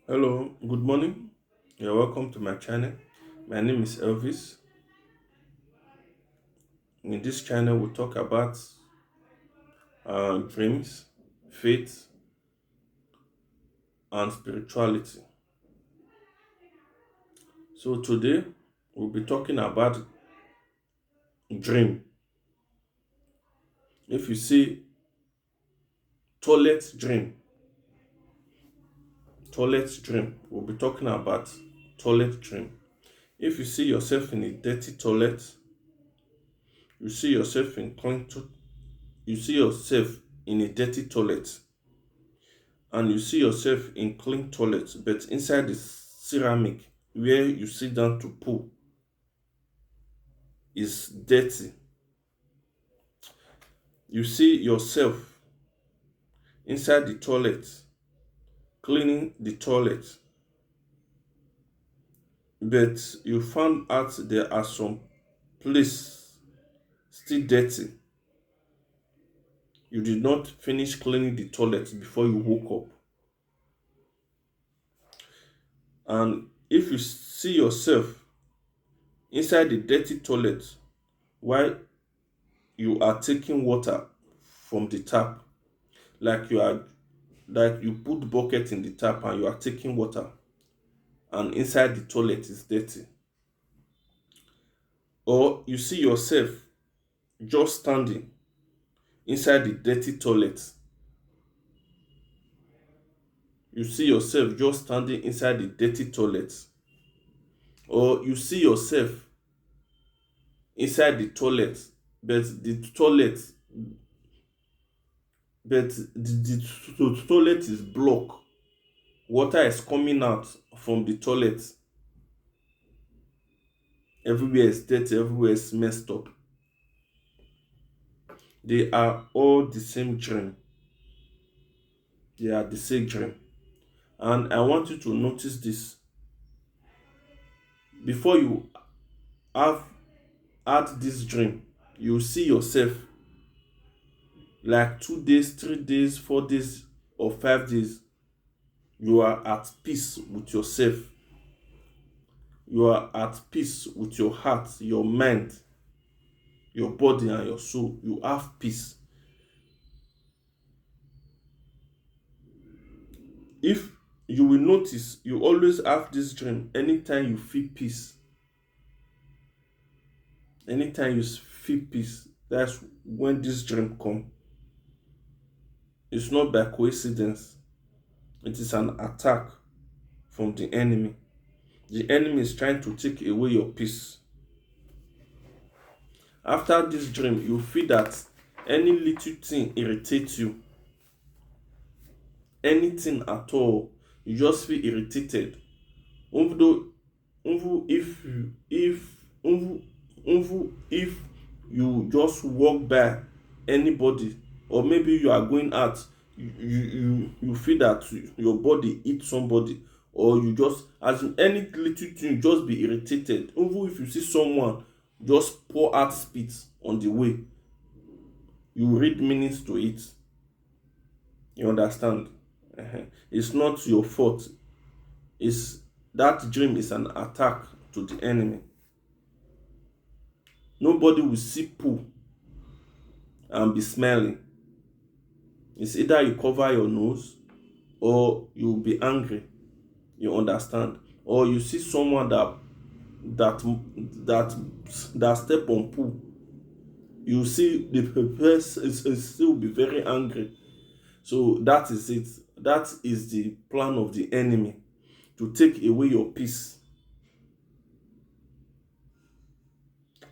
Hello, good morning. You're welcome to my channel. My name is Elvis. In this channel, we talk about dreams, faith, and spirituality. So today, we'll be talking about dream. If you see toilet dream, we'll be talking about toilet dream. If you see yourself in a dirty toilet, you see yourself in you see yourself in a dirty toilet, and you see yourself in clean toilet, but inside the ceramic where you sit down to poo is dirty. You see yourself inside the toilet cleaning the toilet, but you found out there are some places still dirty. You did not finish cleaning the toilet before you woke up. And if you see yourself inside the dirty toilet while you are taking water from the tap, like you put bucket in the tap and you are taking water, and inside the toilet is dirty, or you see yourself just standing inside the dirty toilet, you see yourself just standing inside the dirty toilet, or you see yourself inside the toilet, but the toilet the toilet is blocked, water is coming out from the toilet, everywhere is dirty, everywhere is messed up. They are all the same dream. They are the same dream. And I want you to notice this. Before you have had this dream, you see yourself like 2 days, 3 days, 4 days, or 5 days. You are at peace with yourself. You are at peace with your heart, your mind, your body, and your soul. You have peace. If you will notice, you always have this dream anytime you feel peace. Anytime you feel peace, that's when this dream come. It's not by coincidence. It is an attack from the enemy. The enemy is trying to take away your peace. After this dream, you feel that any little thing irritates you. Anything at all, you just feel irritated. Even though, even if you just walk by anybody, or maybe you are going out, you feel that your body eat somebody, or you just, as in any little thing, you just be irritated. Even if you see someone just pour out spit on the way, you read meanings to it. You understand? It's not your fault. It's that dream is an attack to the enemy. Nobody will see poo and be smelling. It's either you cover your nose or you'll be angry. You understand? Or you see someone that that that step on poo. You see the person is still be very angry. So that is it. That is the plan of the enemy, to take away your peace.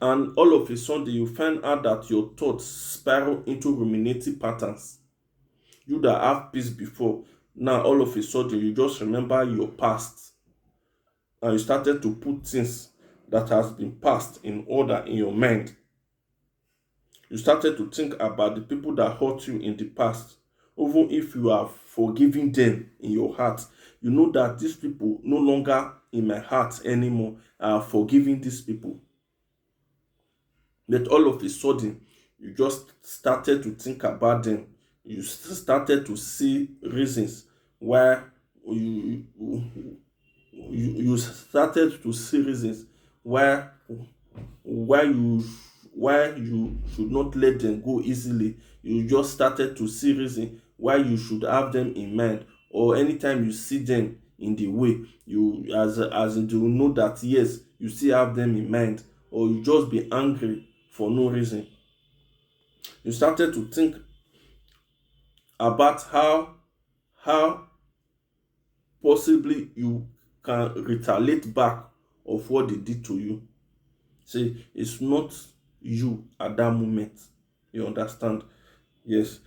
And all of a sudden, you find out that your thoughts spiral into ruminating patterns. You that have peace before, now all of a sudden, you just remember your past. And you started to put things that has been past in order in your mind. You started to think about the people that hurt you in the past. Even if you are forgiving them in your heart, you know that these people no longer in my heart anymore. I have forgiven these people. But all of a sudden, you just started to think about them. You started to see reasons why you you started to see reasons why why you why you should not let them go easily. You just started to see reason why you should have them in mind, or anytime you see them in the way, you as in you know that yes, you still have them in mind, or you just be angry for no reason. You started to think about how possibly you can retaliate back of what they did to you. See, it's not you at that moment. You understand? Yes.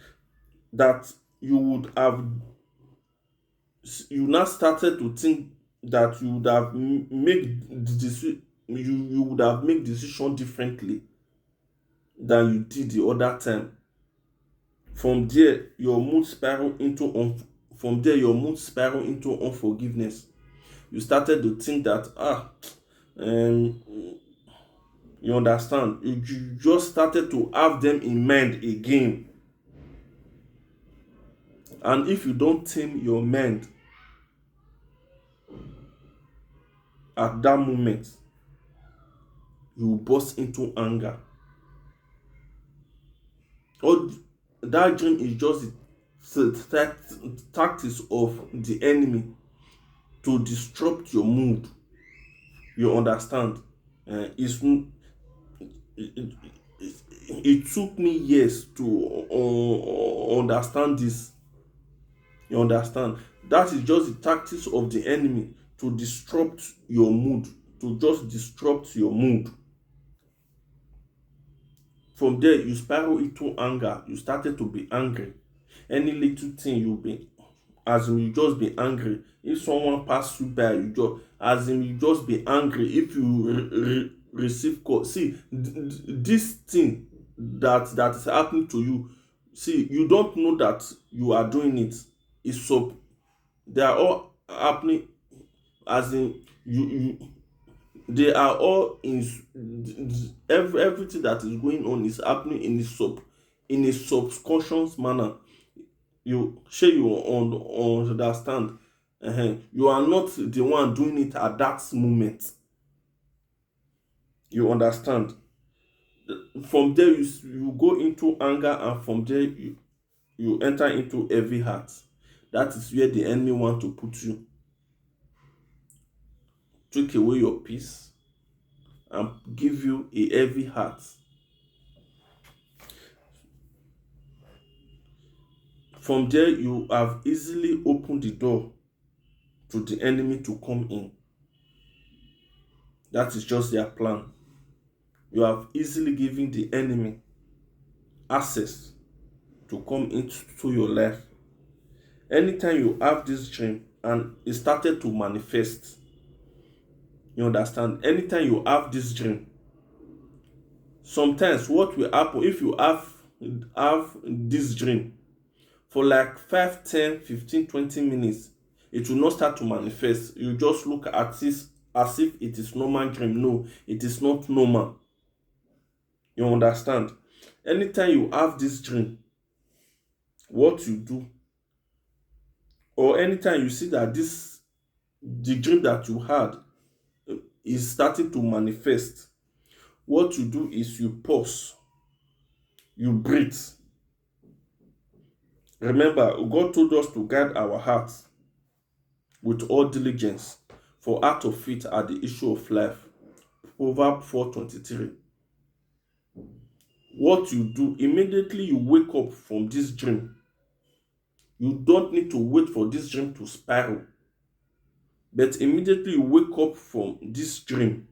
That you would have, you now started to think that you would have made the you would have made decision differently than you did the other time. From there, your mood spiral into from there your mood spiral into unforgiveness. You started to think that um you understand, you just started to have them in mind again. And if you don't tame your mind at that moment, you will burst into anger. Or that dream is just the tactics of the enemy to disrupt your mood. You understand? It's it, it took me years to understand this. You understand? That is just the tactics of the enemy to disrupt your mood, to just disrupt your mood. From there, you spiral into anger. You started to be angry. Any little thing you be, as in you just be angry. If someone pass you by, you just, as in you just be angry. If you receive call, see this thing that is happening to you. See, you don't know that you are doing it. It's so they are all happening, as in you they are all in everything that is going on is happening in a subconscious manner. You share you understand. You are not the one doing it at that moment. You understand. From there you go into anger, and from there you enter into heavy heart. That is where the enemy want to put you, take away your peace and give you a heavy heart. From there, you have easily opened the door to the enemy to come in. That is just their plan. You have easily given the enemy access to come into your life. Anytime you have this dream and it started to manifest, you understand? Anytime you have this dream, sometimes what will happen if you have this dream for like 5, 10, 15, 20 minutes, it will not start to manifest. You just look at this as if it is normal dream. No, it is not normal. You understand? Anytime you have this dream, what you do, or anytime you see that the dream that you had is starting to manifest, what you do is you pause, you breathe. Remember, God told us to guard our hearts with all diligence, for out of it are the issue of life. Proverbs 4:23. What you do immediately you wake up from this dream, you don't need to wait for this dream to spiral, but immediately you wake up from this dream,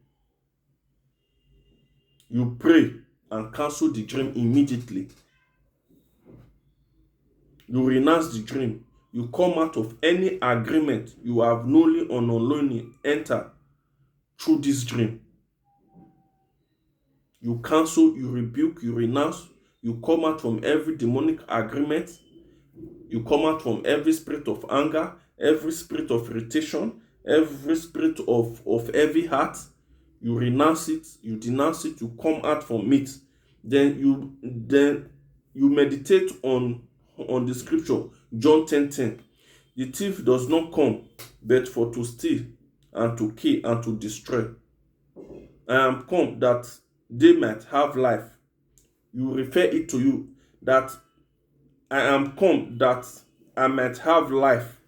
you pray and cancel the dream immediately. You renounce the dream. You come out of any agreement you have knowingly or unknowingly entered through this dream. You cancel, you rebuke, you renounce, you come out from every demonic agreement, you come out from every spirit of anger, every spirit of irritation, every spirit of heavy heart. You renounce it, you denounce it, you come out from it. Then you meditate on the scripture, John 10:10. The thief does not come but for to steal and to kill and to destroy. I am come that they might have life. You refer it to you that I am come that I might have life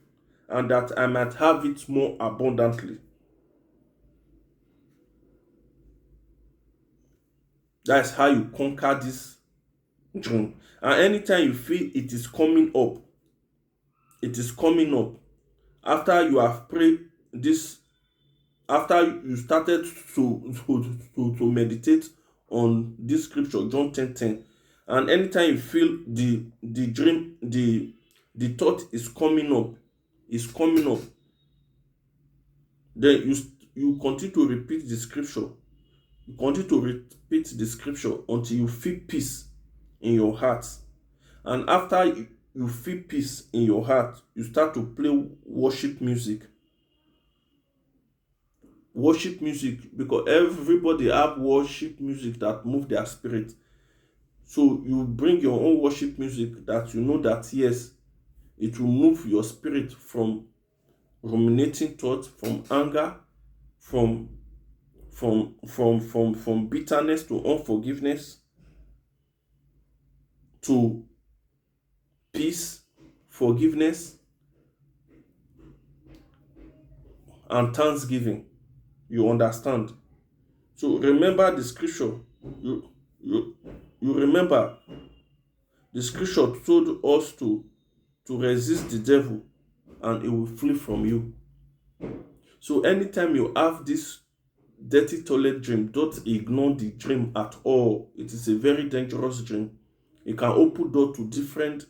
and that I might have it more abundantly. That's how you conquer this dream. And anytime you feel it is coming up, it is coming up. After you have prayed this, after you started to meditate on this scripture, John 10:10, and anytime you feel the dream, the thought is coming up, then you continue to repeat the scripture. You continue to repeat the scripture until you feel peace in your heart. And after you feel peace in your heart, you start to play worship music. Worship music, because everybody have worship music that move their spirit. So you bring your own worship music that you know that yes, it will move your spirit from ruminating thoughts, from anger, from bitterness to unforgiveness, to peace, forgiveness, and thanksgiving. You understand? So remember the scripture. You remember the scripture told us to resist the devil and it will flee from you. So anytime you have this dirty toilet dream, don't ignore the dream at all. It is a very dangerous dream. It can open door to different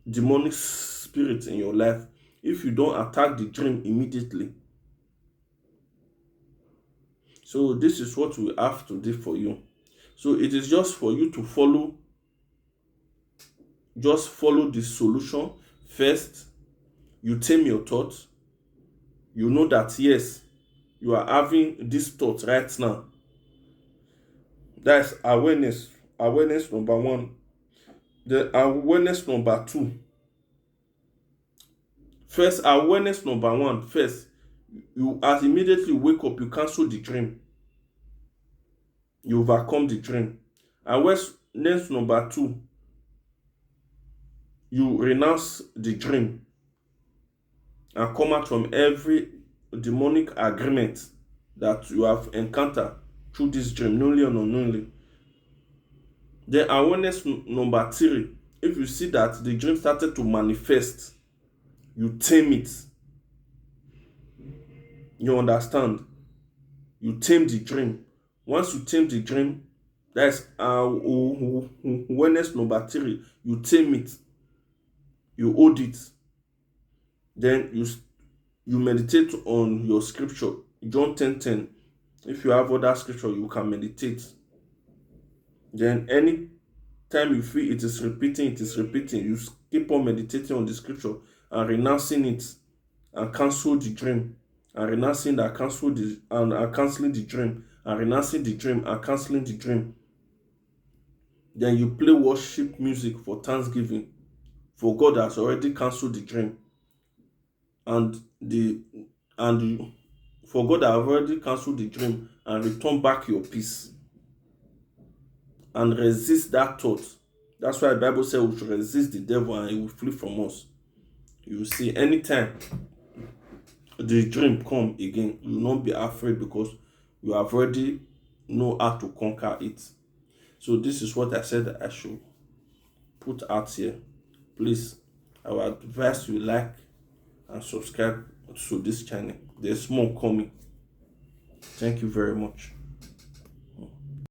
demonic spirits in your life if you don't attack the dream immediately. So this is what we have to do for you. So it is just for you to follow the solution. First, you tame your thoughts. You know that yes, you are having this thought right now. That's awareness. Awareness number one. The awareness number two. First, awareness number one. First, you as immediately wake up, you cancel the dream. You overcome the dream. Awareness number two. You renounce the dream and come out from every demonic agreement that you have encountered through this dream, knowingly or unknowingly. Then awareness number three, if you see that the dream started to manifest, you tame it. You understand? You tame the dream. Once you tame the dream, that's awareness number three. You tame it. You hold it. Then you meditate on your scripture. John 10:10. If you have other scripture, you can meditate. Then any time you feel it is repeating, you keep on meditating on the scripture and renouncing it and cancel the dream. And renouncing that cancel the and canceling the dream. And renouncing the dream and canceling the dream. Then you play worship music for thanksgiving. For God has already cancelled the dream. For God has already cancelled the dream and return back your peace. And resist that thought. That's why the Bible says we should resist the devil and he will flee from us. You will see anytime the dream come again, you will not be afraid because you have already know how to conquer it. So this is what I said that I should put out here. Please, I would advise you like and subscribe to this channel. There's more coming. Thank you very much.